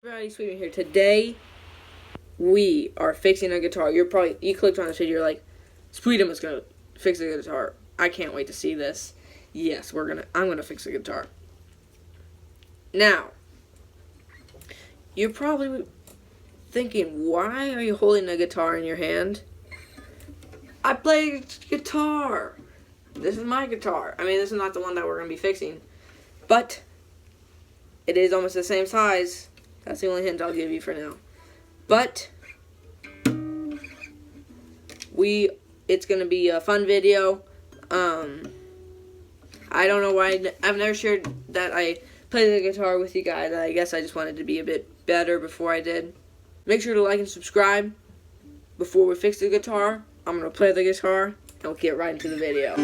Everybody, Sweeten here. Today, we are fixing a guitar. You clicked on this video, you're like, Sweeten was gonna fix a guitar. I can't wait to see this. Yes, I'm gonna fix a guitar. Now, you're probably thinking, why are you holding a guitar in your hand? I play guitar. This is my guitar. I mean, this is not the one that we're gonna be fixing, but it is almost the same size. That's the only hint I'll give you for now. But it's gonna be a fun video. I don't know why I've never shared that I play the guitar with you guys. I guess I just wanted to be a bit better before I did. Make sure to like and subscribe before we fix the guitar. I'm gonna play the guitar and we'll get right into the video.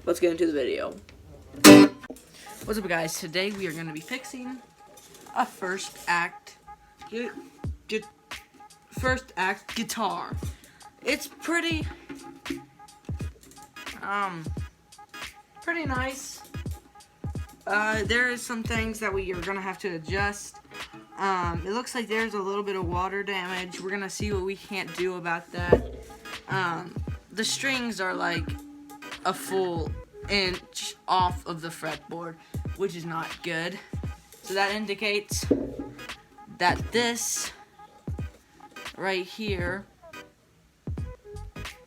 Let's get into the video. What's up, guys? Today we are going to be fixing a first act guitar. It's pretty nice. There is some things that we are going to have to adjust. It looks like there's a little bit of water damage. We're going to see what we can't do about that. The strings are like a full inch off of the fretboard, which is not good. So that indicates that this right here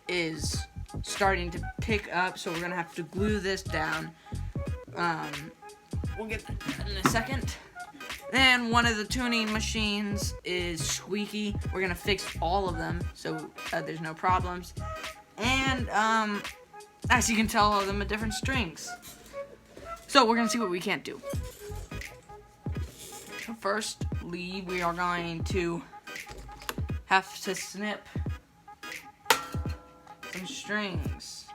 is starting to pick up, so we're gonna have to glue this down. We'll get that in a second. Then one of the tuning machines is squeaky. We're gonna fix all of them so there's no problems. And as you can tell, all of them are different strings. So we're gonna see what we can't do. So firstly, we are going to have to snip some strings.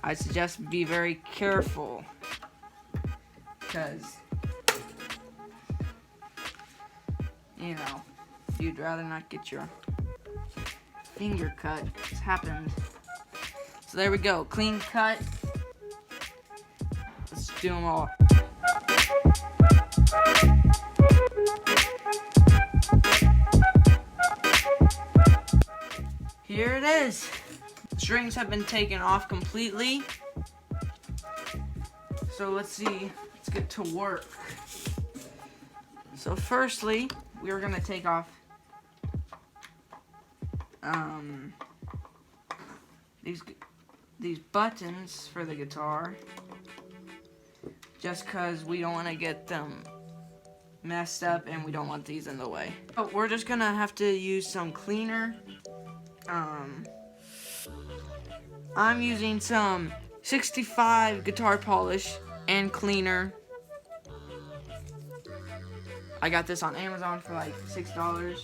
I suggest be very careful, because you know, you'd rather not get your finger cut. It's happened. So there we go, clean cut. Let's do them all. Here it is. The strings have been taken off completely. So let's see, let's get to work. So firstly, we are gonna take off these buttons for the guitar, just because we don't want to get them messed up and we don't want these in the way. But we're just gonna have to use some cleaner. I'm using some 65 guitar polish and cleaner. I got this on Amazon for like $6.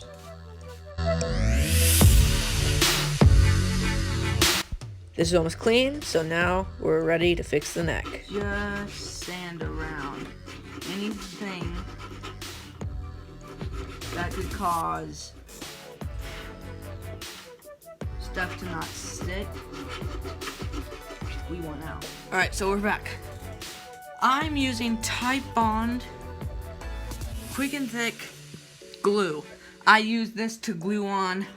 This is almost clean, so now we're ready to fix the neck. Just sand around anything that could cause stuff to not stick. We want out. Alright, so we're back. I'm using Titebond Quick and Thick glue. I use this to glue on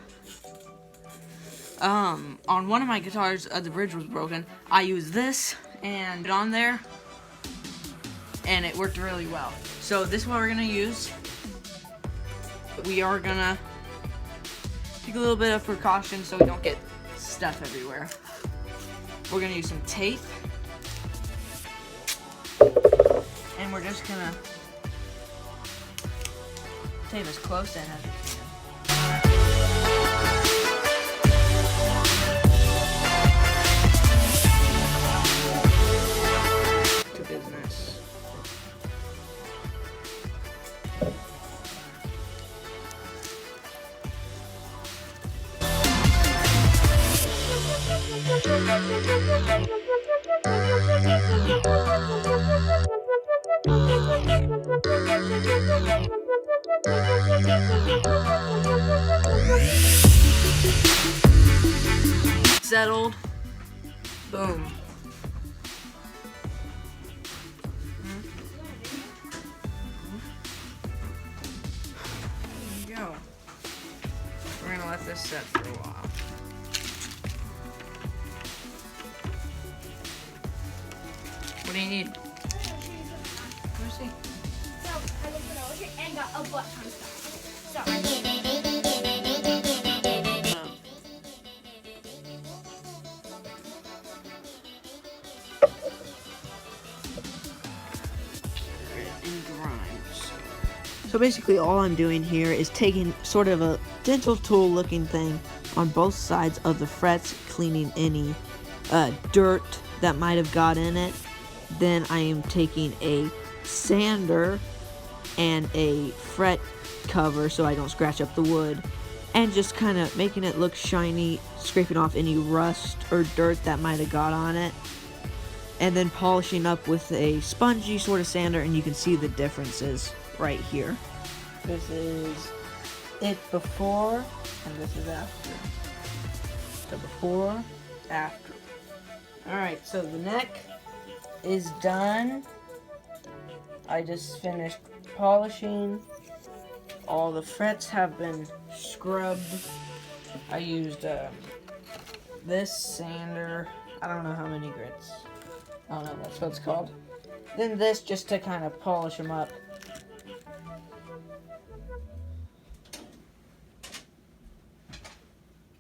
one of my guitars, the bridge was broken. I used this and it on there, and it worked really well. So this is what we're gonna use. We are gonna take a little bit of precaution so we don't get stuff everywhere. We're gonna use some tape, and we're just gonna tape as close in as we can. Business. settled. Boom. There you go. We're gonna let this set for a while. What do you need? Let me see. So I looked at the ocean and got a butt ton of stuff. So So basically all I'm doing here is taking sort of a dental tool looking thing on both sides of the frets, cleaning any dirt that might have got in it. Then I am taking a sander and a fret cover so I don't scratch up the wood, and just kind of making it look shiny, scraping off any rust or dirt that might have got on it, and then polishing up with a spongy sort of sander, and you can see the differences right here. This is it before, and this is after. So before, after. Alright, so the neck is done. I just finished polishing. All the frets have been scrubbed. I used this sander. I don't know how many grits. I don't know, that's what it's called. Then this just to kind of polish them up.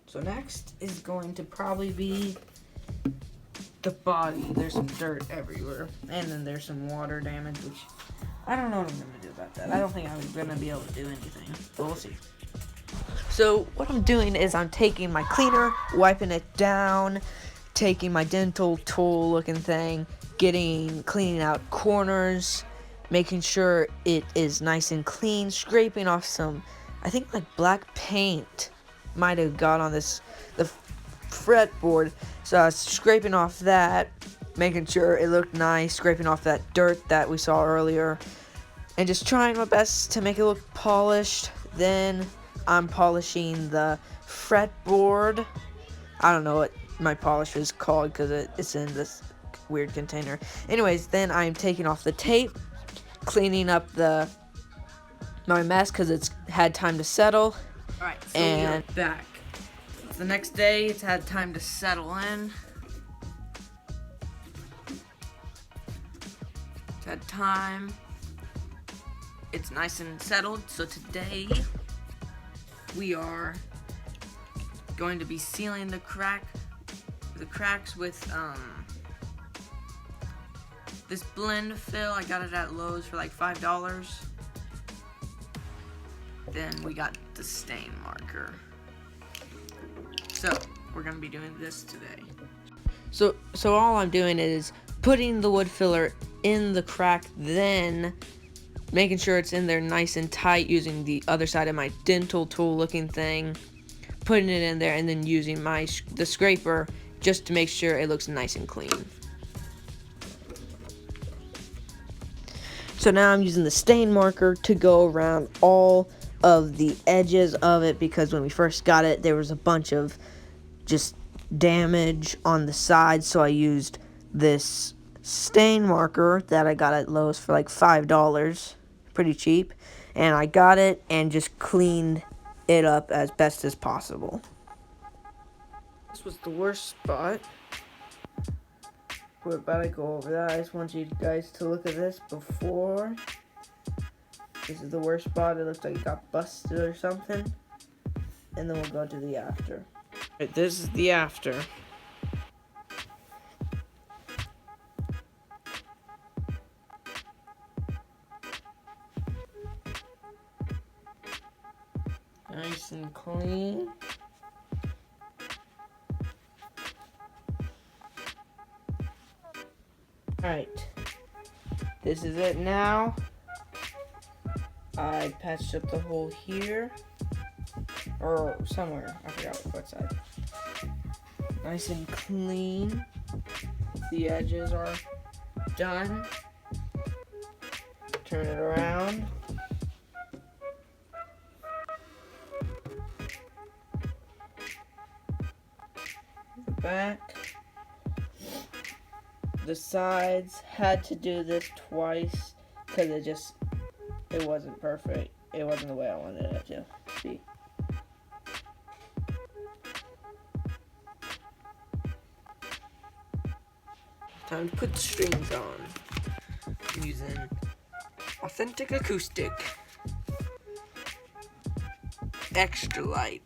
So next is going to probably be the body. There's some dirt everywhere. And then there's some water damage, which I don't know what I'm going to do about that. I don't think I'm going to be able to do anything, but we'll see. So what I'm doing is I'm taking my cleaner, wiping it down, taking my dental tool looking thing, cleaning out corners, making sure it is nice and clean, scraping off some, I think like black paint might have got on the fretboard, so I was scraping off that, making sure it looked nice, scraping off that dirt that we saw earlier, and just trying my best to make it look polished. Then I'm polishing the fretboard. I don't know what my polish is called because it's in this weird container. Anyways, then I'm taking off the tape, cleaning up my mess because it's had time to settle. Alright, so And we're back. It's the next day, it's had time to settle in. It's had time. It's nice and settled, so today we are going to be sealing the cracks with this blend fill. I got it at Lowe's for like $5. Then we got the stain marker. So we're gonna be doing this today. So all I'm doing is putting the wood filler in the crack, then making sure it's in there nice and tight using the other side of my dental tool looking thing, putting it in there, and then using the scraper just to make sure it looks nice and clean. So now I'm using the stain marker to go around all of the edges of it, because when we first got it there was a bunch of just damage on the sides, so I used this stain marker that I got at Lowe's for like $5, pretty cheap, and I got it and just cleaned it up as best as possible. This was the worst spot. We're about to go over that. I just want you guys to look at this before. This is the worst spot. It looks like it got busted or something. And then we'll go to the after. Right, this is the after. Nice and clean. Alright. This is it now. I patched up the hole here, or somewhere, I forgot what side. Nice and clean. The edges are done. Turn it around. back. The sides, had to do this twice because it wasn't perfect. It wasn't the way I wanted it to be. Time to put the strings on using Authentic Acoustic Extra Light.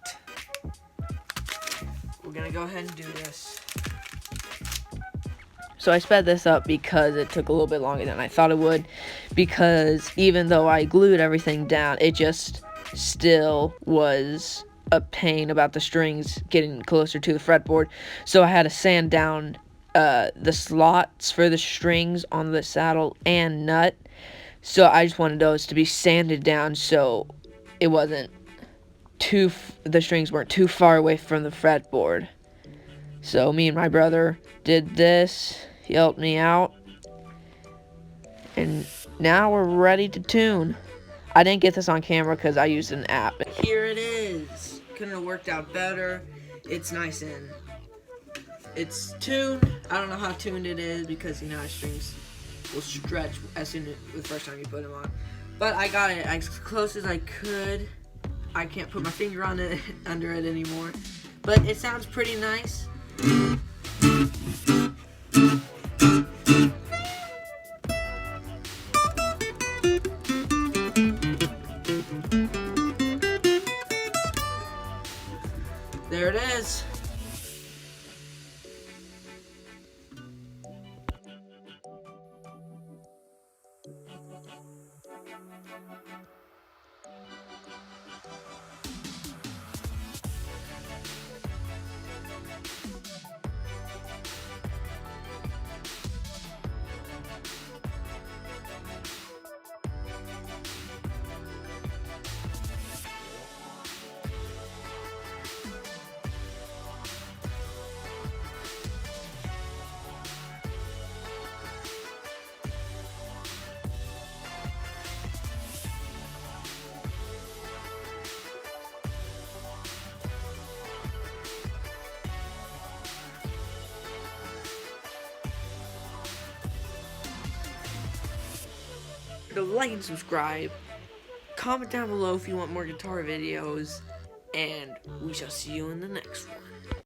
We're gonna go ahead and do this. So I sped this up because it took a little bit longer than I thought it would, because even though I glued everything down, it just still was a pain about the strings getting closer to the fretboard. So I had to sand down the slots for the strings on the saddle and nut. So I just wanted those to be sanded down so it wasn't the strings weren't too far away from the fretboard. So me and my brother did this. He helped me out. And now we're ready to tune. I didn't get this on camera because I used an app. Here it is. Couldn't have worked out better. It's nice and it's tuned. I don't know how tuned it is because you know how strings will stretch as soon as the first time you put them on. But I got it as close as I could. I can't put my finger on it under it anymore. But it sounds pretty nice. There it is. Like and subscribe. Comment down below if you want more guitar videos. And we shall see you in the next one.